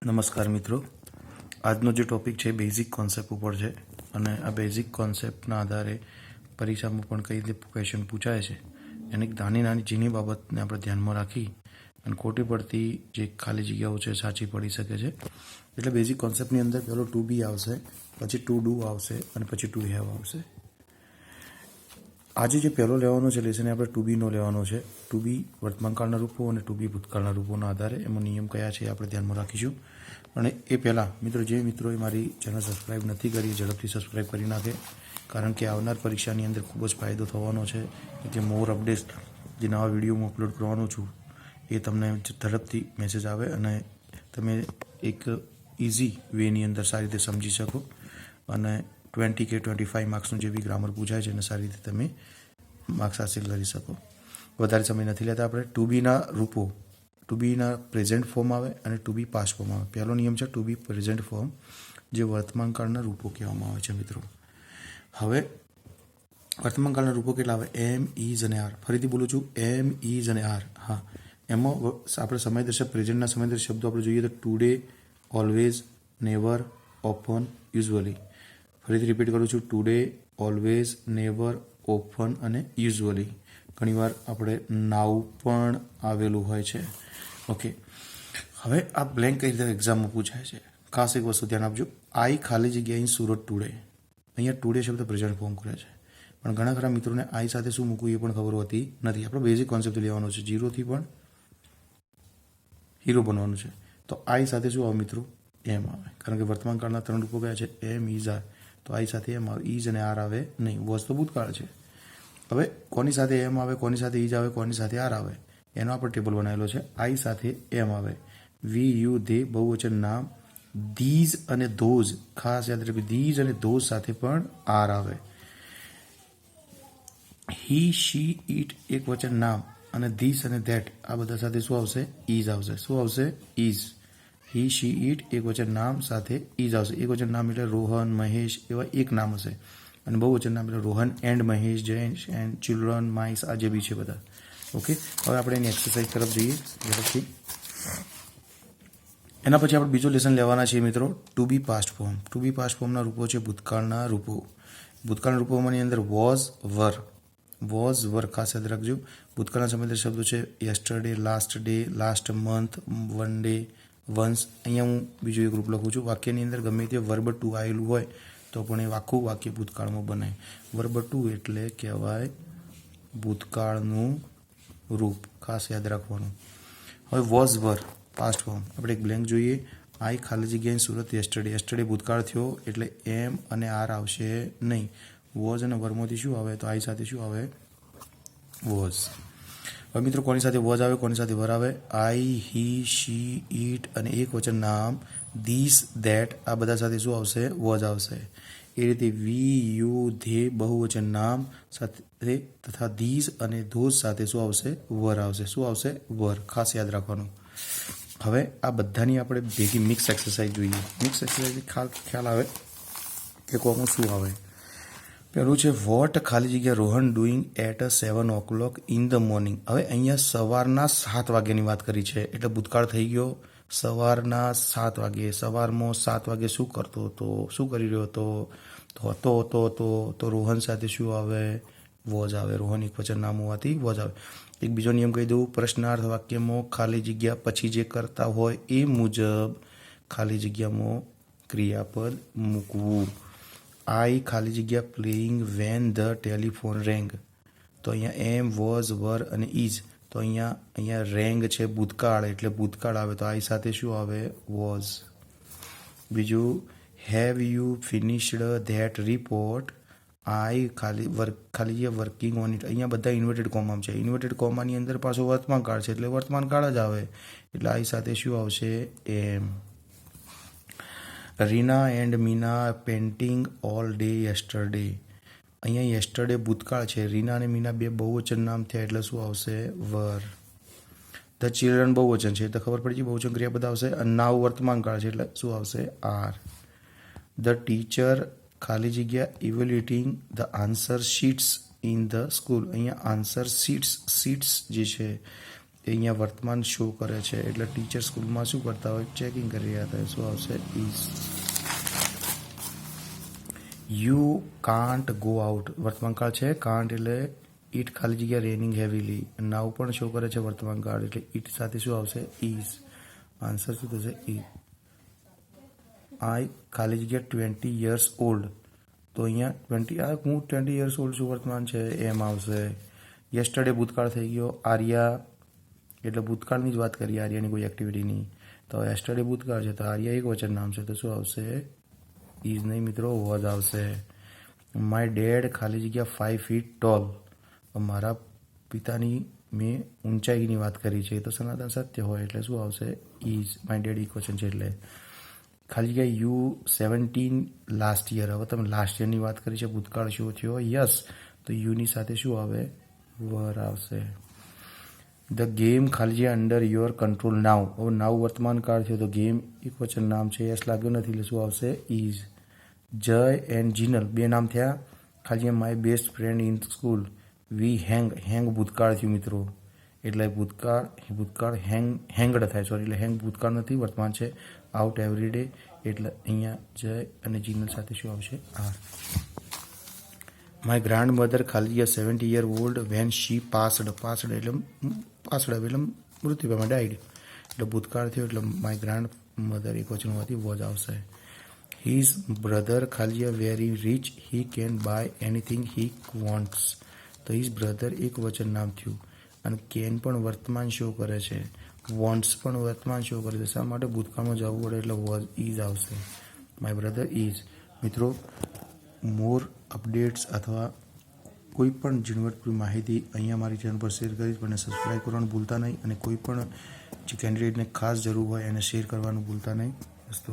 નમસ્કાર મિત્રો, આજનો જે ટોપિક છે બેઝિક કોન્સેપ્ટ ઉપર છે અને આ બેઝિક કોન્સેપ્ટના આધારે પરીક્ષામાં પણ કઈ રીતે ક્વેશ્ચન પૂછાય છે એની નાની નાની ઝીણી બાબતને આપણે ધ્યાનમાં રાખી અને ખોટી પડતી જે ખાલી જગ્યાઓ છે સાચી પડી શકે છે. એટલે બેઝિક કોન્સેપ્ટની અંદર પહેલો ટુ બી આવશે, પછી ટુ ડુ આવશે અને પછી ટુ હેવ આવશે. આજે જે પહેલો લેવાનો છે લેસન આપણે ટુ બીનો લેવાનો છે. ટુ બી વર્તમાનકાળના રૂપો અને ટુ બી ભૂતકાળના રૂપોના આધારે એમાં નિયમ કયા છે એ આપણે ધ્યાનમાં રાખીશું. અને એ પહેલાં જે મિત્રોએ મારી ચેનલ સબસ્ક્રાઈબ નથી કરી ઝડપથી સબસ્ક્રાઈબ કરી નાખે, કારણ કે આવનાર પરીક્ષાની અંદર ખૂબ જ ફાયદો થવાનો છે. કે મોર અપડેટ જે નવા વિડીયો હું અપલોડ કરવાનો છું એ તમને ઝડપથી મેસેજ આવે અને તમે એક ઇઝી વેની અંદર સારી રીતે સમજી શકો અને 20 કે 25 માર્ક્સનું જે બી ગ્રામર પૂછાય છે એને સારી રીતે તમે માર્ક્સ હાસિલ કરી શકો. વધારે સમય નથી લેતા આપણે ટુ બીના રૂપો. ટુ બીના પ્રેઝન્ટ ફોર્મ આવે અને ટુ બી પાસ્ટ ફોર્મ આવે. પહેલો નિયમ છે ટુ બી પ્રેઝન્ટ ફોર્મ, જે વર્તમાનકાળના રૂપો કહેવામાં આવે છે મિત્રો. હવે વર્તમાનકાળના રૂપો કેટલા આવે? એમ, ઇઝ અને આર. ફરીથી બોલું છું, એમ, ઇઝ અને આર. હા, એમાં આપણે સમયદર્શક પ્રેઝન્ટના સમયદર્શક શબ્દો આપણે જોઈએ તો today, always, never, often, usually. ફરીથી રિપીટ કરું છું, ટુડે, ઓલવેઝ, નેવર, ઓફન અને યુઝ્યુઅલી. ઘણીવાર આપણે નાવ પણ આવેલું હોય છે. ઓકે, હવે આ બ્લેન્ક કઈ રીતે એક્ઝામમાં પૂછાય છે. ખાસ એક વસ્તુ ધ્યાન આપજો, આઈ ખાલી જગ્યા ઇન સુરત ટુડે. અહીંયા ટુડે શબ્દ પ્રેઝન્ટ ફોર્મ કરે છે, પણ ઘણા ખરા મિત્રોને આઈ સાથે શું મૂકવું એ પણ ખબર હોતી નથી. આપણે બેઝિક કોન્સેપ્ટ લેવાનો છે, ઝીરોથી પણ હીરો બનવાનું છે. તો આઈ સાથે શું આવે મિત્રો? એમ આવે, કારણ કે વર્તમાનકાળના ત્રણ રૂપો કયા છે? એમ, ઇઝ, આર. તો આઈ સાથે એમ આવે, ઇઝ અને આર આવે નહીં. વોઝ તો ભૂતકાળ છે. હવે કોની સાથે એમ આવે, કોની સાથે ઇઝ આવે, કોની સાથે આર આવે, એનો આપણે ટેબલ બનાવેલો છે. આઈ સાથે એમ આવે, વી, યુ, ધે, બહુવચન નામ. ધીઝ અને ધોઝ, ખાસ યાદ રાખજો, ધીઝ અને ધોઝ સાથે પણ આર આવે. હી, શી, ઇટ એક વચન નામ અને ધીસ અને ધેટ આ બધા સાથે શું આવશે? ઇઝ આવશે. શું આવશે? ઇઝ. હી, શી, ઇટ એક વચન નામ સાથે ઇઝ આવશે. એક વચન નામ એટલે રોહન, મહેશ એવા એક નામ હશે અને બહુવચન નામ એટલે Rohan and Mahesh, Jain and children, mice આ જે બી છે બધા. ઓકે, હવે આપણે એની એક્સરસાઇઝ તરફ જઈએ ઝડપથી. એના પછી આપણે બીજો લેસન લેવાના છીએ મિત્રો, ટુ બી પાસ્ટ ફોર્મ. ટુ બી પાસ્ટ ફોર્મના રૂપો છે ભૂતકાળના રૂપો. ભૂતકાળના રૂપોમાંની અંદર વોઝ, વર. વોઝ, વર ખાસ યાદ રાખજો. ભૂતકાળના સંબંધિત શબ્દો છે yesterday, last day, last month, one day, once. અહીંયા હું બીજું એક રૂપ લખું છું. વાક્યની અંદર ગમે તે વર્બ ટુ આવેલું હોય તો પણ એ આખું વાક્ય ભૂતકાળમાં બને. વર્બ ટુ એટલે કહેવાય ભૂતકાળનું રૂપ, ખાસ યાદ રાખવાનું. હવે વોઝ, વર પાસ્ટ ફોર્મ. આપણે એક બ્લેન્ક જોઈએ. આઈ ખાલી જગ્યાએ સુરત યસ્ટરડે. યસ્ટરડે ભૂતકાળ થયો એટલે એમ અને આર આવશે નહીં. વોઝ અને વર્મોથી શું આવે? તો આઈ સાથે શું આવે? વોઝ. હવે મિત્રો કોની સાથે વોઝ આવે, કોની સાથે વર આવે? આઈ, હી, શી, ઇટ અને એક વચન નામ ધીસ, ધેટ આ બધા સાથે શું આવશે? વોઝ આવશે. એ રીતે વી, યુ, ધે બહુવચન નામ સાથે તથા ધીસ અને ધોઝ સાથે શું આવશે? વર આવશે. શું આવશે? વર. ખાસ યાદ રાખવાનું. હવે આ બધાની આપણે ભેગી મિક્સ એક્સરસાઇઝ જોઈએ. મિક્સ એક્સરસાઇઝ ખ્યાલ આવે કે કોમાં શું આવે. પહેલું છે વોટ ખાલી જગ્યા Rohan doing at 7 o'clock in the morning. હવે અહીંયા સવારના 7 વાગ્યાની વાત કરી છે એટલે ભૂતકાળ થઈ ગયો. સવારના 7 વાગે, સવારમાં 7 વાગે શું કરતો હતો, શું કરી રહ્યો હતો? તો રોહન સાથે શું આવે? વોઝ આવે. રોહન એક વચન નામ હોવાથી વોઝ આવે. એક બીજો નિયમ કહી દઉં, પ્રશ્નાર્થ વાક્યમાં ખાલી જગ્યા પછી જે કરતા હોય એ મુજબ ખાલી જગ્યામાં ક્રિયાપદ મૂકવું. આઈ ખાલી જગ્યા પ્લેઇંગ વેન ધ ટેલિફોન રેંગ. તો અહીંયા એમ, વોઝ, વર અને ઇઝ. તો અહીંયા રેંગ છે ભૂતકાળ એટલે ભૂતકાળ આવે તો આઈ સાથે શું આવે? વોઝ. બીજું, have you finished that report? I ખાલી જગ્યા વર્કિંગ ઓન ઇટ. અહીંયા બધા ઇન્વર્ટેડ કોમા છે. ઇન્વર્ટેડ કોમાની અંદર પાછો વર્તમાન કાળ છે એટલે વર્તમાન કાળ જ આવે એટલે આઈ સાથે શું આવશે? Am. Reena and Meena painting all day yesterday. અહીંયા યસ્ટરડે ભૂતકાળ છે. રીના અને મીના બે બહુવચન નામ થયા એટલે શું આવશે? વર. ધ ચિલ્ડ્રન બહુવચન છે તો ખબર પડી ગઈ બહુવચન ક્રિયા બધા આવશે. અને નાવ વર્તમાન કાળ છે એટલે શું આવશે? આર. ધ ટીચર ખાલી જગ્યા evaluating the answer sheets in the school. અહીંયા આન્સર શીટ્સ જે છે અહીંયા વર્તમાન શો કરે છે એટલે ટીચર સ્કૂલમાં શું કરતા હોય, ચેકિંગ કરી રહ્યા હતા. શું આવશે? Is. You can't go out વર્તમાનકાળ છે. કાન્ટ એટલે ઇટ ખાલી જગ્યા રેનિંગ હેવીલી. નાવ પણ શો કરે છે વર્તમાનકાળ એટલે ઇટ સાથે શું આવશે? ઇઝ. આન્સર શું થશે? ઇઝ. આઈ ખાલી જગ્યા 20 years old. તો અહીંયા 20 years old શું વર્તમાન છે એમ આવશે. યસ્ટરડે ભૂતકાળ થઈ ગયો. આર્યા એટલે ભૂતકાળની જ વાત કરીએ, આર્યાની કોઈ એક્ટિવિટીની. તો યસ્ટરડે ભૂતકાળ છે તો આર્યા એક વચન નામ છે તો શું આવશે? ઇઝ નહીં મિત્રો, વોઝ આવશે. માય ડેડ ખાલી જગ્યા 5 feet tall. મારા પિતાની મેં ઊંચાઈની વાત કરી છે તો સનાતન સત્ય હોય એટલે શું આવશે? ઇઝ. માય ડેડ એક વચન છે એટલે. ખાલી જગ્યા યુ 17 લાસ્ટ યર. હવે તમે લાસ્ટ યરની વાત કરી છે, ભૂતકાળ શું થયો? યસ. તો યુની સાથે શું આવે? વર આવશે. ધ ગેમ ખાલી જગ્યા અંડર યોર કંટ્રોલ નાવ. હવે નાવ વર્તમાન કાળ થયો તો ગેમ એક વચન નામ છે, યસ લાગ્યો નથી એટલે શું આવશે? ઇઝ. જય એન્ડ જીનલ બે નામ થયા. ખાલી જગ્યા my best friend in school. We hang ભૂતકાળ થયું મિત્રો એટલે ભૂતકાળ હેંગડ થાય, સોરી એટલે હેંગ ભૂતકાળ નથી, વર્તમાન છે. આઉટ એવરી ડે એટલે અહીંયા જય અને જીનલ સાથે શું આવશે? આર. માય ગ્રાન્ડ મધર ખાલી જગ્યા 70 year old when she passed એટલે મૃત્યુ પામ્યા, ડાઈડ એટલે ભૂતકાળ થયો એટલે માય ગ્રાન્ડ મધર એક વચન હોવાથી વોઝ આવશે. હિઝ બ્રધર ખાલી જગ્યા very rich he can buy anything he wants. તો હિઝ બ્રધર એક વચન નામ થયું અને કેન પણ વર્તમાન શો કરે છે, વોન્ટ્સ પણ વર્તમાન શો કરે છે. શા માટે? ભૂતકાળમાં જવું પડે એટલે વોઝ ઇઝ આવશે. My brother is. મિત્રો મોર અપડેટ્સ અથવા કોઈ પણ ઝીણવટભરી માહિતી અહીંયા મારી ચેનલ પર શેર કરીશ, પણ સબસ્ક્રાઈબ કરવાનું ભૂલતા નહીં અને કોઈ પણ જે કેન્ડિડેટને ખાસ જરૂર હોય એને શેર કરવાનું ભૂલતા નહીં. અસ્તુ.